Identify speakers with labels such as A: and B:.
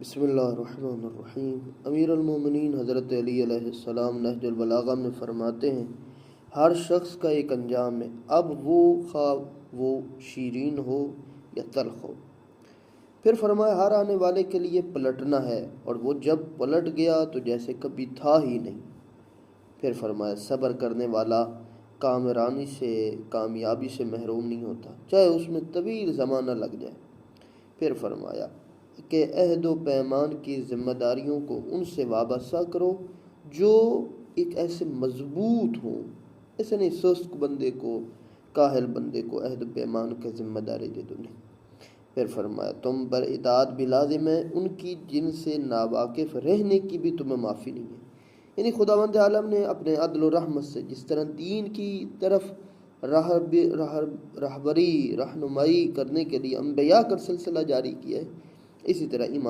A: بسم اللہ الرحمن الرحیم۔ امیر المومنین حضرت علی علیہ السلام نہج البلاغہ میں فرماتے ہیں ہر شخص کا ایک انجام ہے، اب وہ خواہ وہ شیرین ہو یا تلخ ہو۔ پھر فرمایا ہر آنے والے کے لیے پلٹنا ہے، اور وہ جب پلٹ گیا تو جیسے کبھی تھا ہی نہیں۔ پھر فرمایا صبر کرنے والا کامرانی سے کامیابی سے محروم نہیں ہوتا، چاہے اس میں طویل زمانہ لگ جائے۔ پھر فرمایا کہ عہد و پیمان کی ذمہ داریوں کو ان سے وابستہ کرو جو ایک ایسے مضبوط ہوں، ایسے نہیں سست بندے کو، کاہل بندے کو عہد و پیمان کی ذمہ داری دے دو نہیں۔ پھر فرمایا تم پر اطاعت بھی لازم ہے ان کی جن سے ناواقف رہنے کی بھی تمہیں معافی نہیں ہے۔ یعنی خداوند عالم نے اپنے عدل و رحمت سے جس طرح دین کی طرف رہبری رہنمائی کرنے کے لیے انبیاء کا سلسلہ جاری کیا ہے، اسی طرح ایمان